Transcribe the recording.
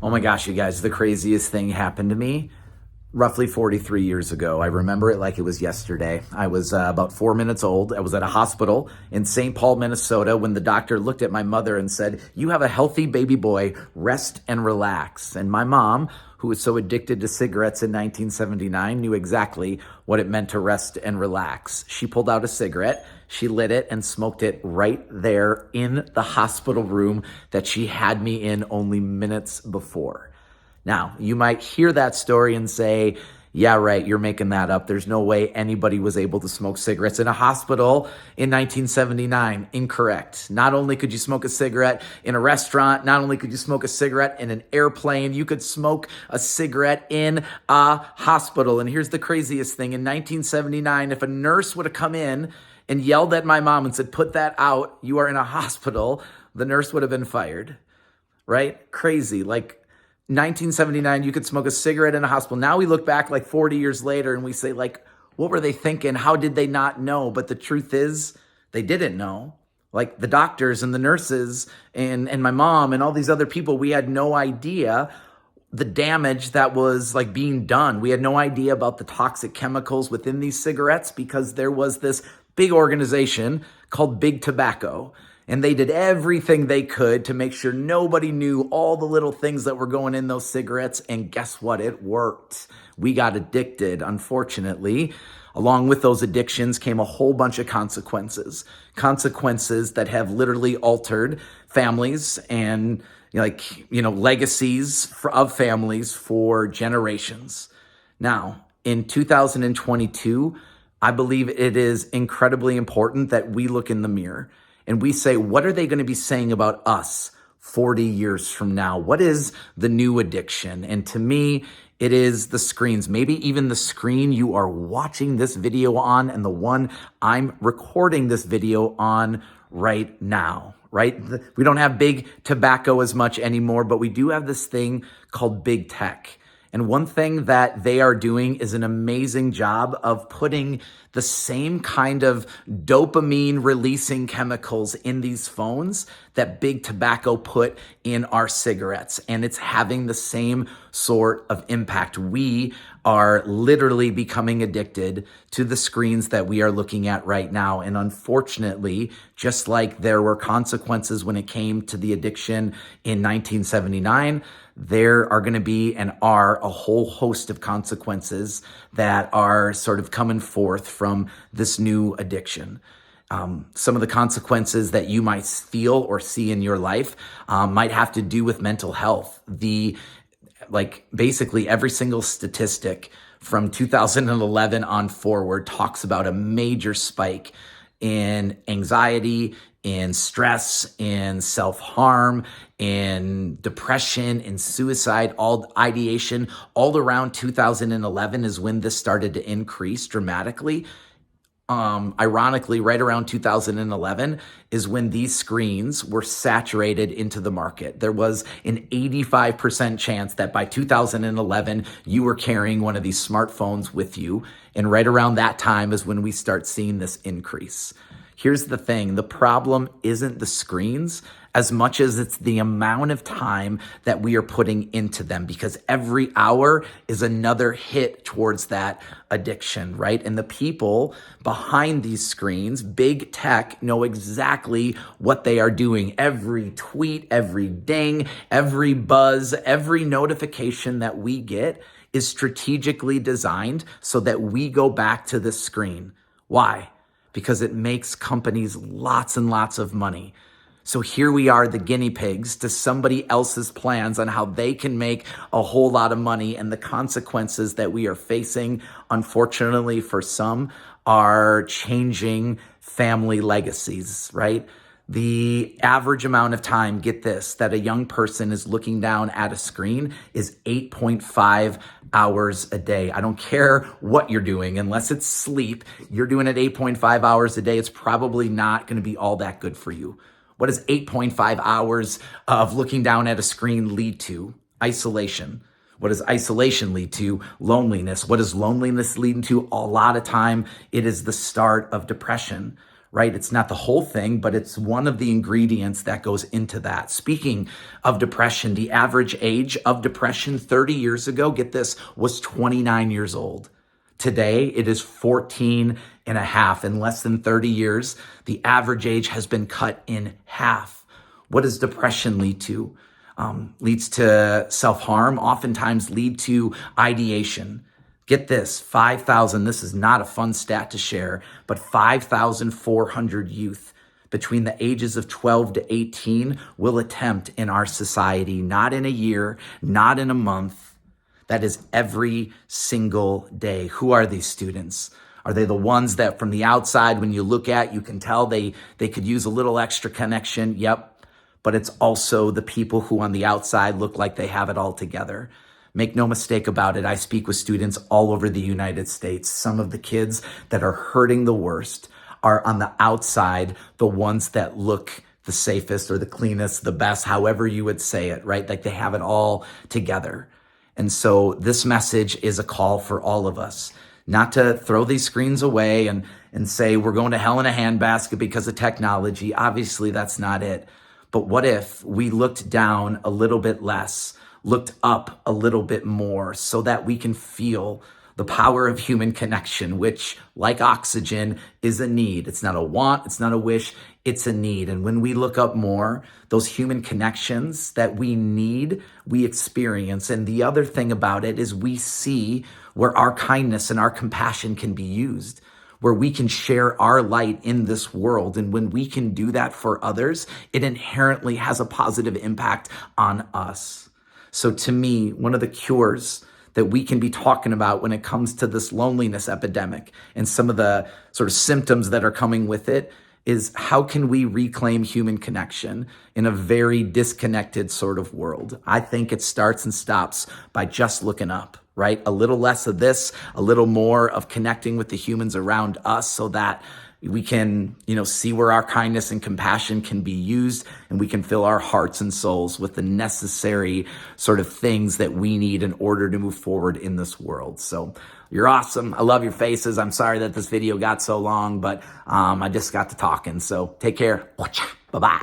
Oh my gosh, you guys, the craziest thing happened to me roughly 43 years ago. I remember it like it was yesterday. I was about 4 minutes old. I was at a hospital in St. Paul, Minnesota, when the doctor looked at my mother and said, "You have a healthy baby boy, rest and relax." And my mom, who was so addicted to cigarettes in 1979, knew exactly what it meant to rest and relax. She pulled out a cigarette, she lit it and smoked it right there in the hospital room that she had me in only minutes before. Now, you might hear that story and say, yeah, right, you're making that up. There's no way anybody was able to smoke cigarettes in a hospital in 1979. Incorrect. Not only could you smoke a cigarette in a restaurant, not only could you smoke a cigarette in an airplane, you could smoke a cigarette in a hospital. And here's the craziest thing. In 1979, if a nurse would have come in and yelled at my mom and said, "Put that out, you are in a hospital," the nurse would have been fired, right? Crazy. Like, 1979, you could smoke a cigarette in a hospital. Now we look back like 40 years later and we say, like, what were they thinking? How did they not know? But the truth is, they didn't know. Like the doctors and the nurses and my mom and all these other people, we had no idea the damage that was like being done. We had no idea about the toxic chemicals within these cigarettes because there was this big organization called Big Tobacco. And they did everything they could to make sure nobody knew all the little things that were going in those cigarettes. And guess what? It worked. We got addicted, unfortunately. Along with those addictions came a whole bunch of consequences. Consequences that have literally altered families and legacies of families for generations. Now, in 2022, I believe it is incredibly important that we look in the mirror and we say, what are they going to be saying about us 40 years from now? What is the new addiction? And to me, it is the screens, maybe even the screen you are watching this video on and the one I'm recording this video on right now, right? We don't have big tobacco as much anymore, but we do have this thing called big tech. And one thing that they are doing is an amazing job of putting the same kind of dopamine releasing chemicals in these phones that big tobacco put in our cigarettes. And it's having the same sort of impact. We are literally becoming addicted to the screens that we are looking at right now. And unfortunately, just like there were consequences when it came to the addiction in 1979, there are going to be and are a whole host of consequences that are sort of coming forth from this new addiction. Some of the consequences that you might feel or see in your life might have to do with mental health. Basically every single statistic from 2011 on forward talks about a major spike in anxiety, in stress, in self-harm, in depression, in suicide, all ideation. All around 2011 is when this started to increase dramatically. Ironically, right around 2011 is when these screens were saturated into the market. There was an 85% chance that by 2011, you were carrying one of these smartphones with you. And right around that time is when we start seeing this increase. Here's the thing. The problem isn't the screens as much as it's the amount of time that we are putting into them, because every hour is another hit towards that addiction, right? And the people behind these screens, big tech, know exactly what they are doing. Every tweet, every ding, every buzz, every notification that we get is strategically designed so that we go back to the screen. Why? Because it makes companies lots and lots of money. So here we are, the guinea pigs to somebody else's plans on how they can make a whole lot of money. And the consequences that we are facing, unfortunately for some, are changing family legacies, right? The average amount of time, get this, that a young person is looking down at a screen is 8.5 hours a day. I don't care what you're doing, unless it's sleep, you're doing it 8.5 hours a day. It's probably not going to be all that good for you. What does 8.5 hours of looking down at a screen lead to? Isolation. What does isolation lead to? Loneliness. What does loneliness lead to? A lot of time, it is the start of depression, right? It's not the whole thing, but it's one of the ingredients that goes into that. Speaking of depression, the average age of depression 30 years ago, get this, was 29 years old. Today, it is 14 and a half. In less than 30 years, the average age has been cut in half. What does depression lead to? Leads to self-harm, oftentimes lead to ideation. Get this, 5,000, this is not a fun stat to share, but 5,400 youth between the ages of 12 to 18 will attempt in our society, not in a year, not in a month. That is every single day. Who are these students? Are they the ones that from the outside, when you look at, you can tell they could use a little extra connection? Yep. But it's also the people who on the outside look like they have it all together. Make no mistake about it. I speak with students all over the United States. Some of the kids that are hurting the worst are on the outside, the ones that look the safest or the cleanest, the best, however you would say it, right? Like they have it all together. And so this message is a call for all of us, not to throw these screens away and say we're going to hell in a handbasket because of technology. Obviously, that's not it. But what if we looked down a little bit less, looked up a little bit more so that we can feel the power of human connection, which, like oxygen, is a need. It's not a want, it's not a wish, it's a need. And when we look up more, those human connections that we need, we experience. And the other thing about it is we see where our kindness and our compassion can be used, where we can share our light in this world. And when we can do that for others, it inherently has a positive impact on us. So to me, one of the cures that we can be talking about when it comes to this loneliness epidemic and some of the sort of symptoms that are coming with it is how can we reclaim human connection in a very disconnected sort of world? I think it starts and stops by just looking up, right? A little less of this, a little more of connecting with the humans around us so that we can, see where our kindness and compassion can be used, and we can fill our hearts and souls with the necessary sort of things that we need in order to move forward in this world. So you're awesome. I love your faces. I'm sorry that this video got so long, but I just got to talking. So take care. Bye-bye.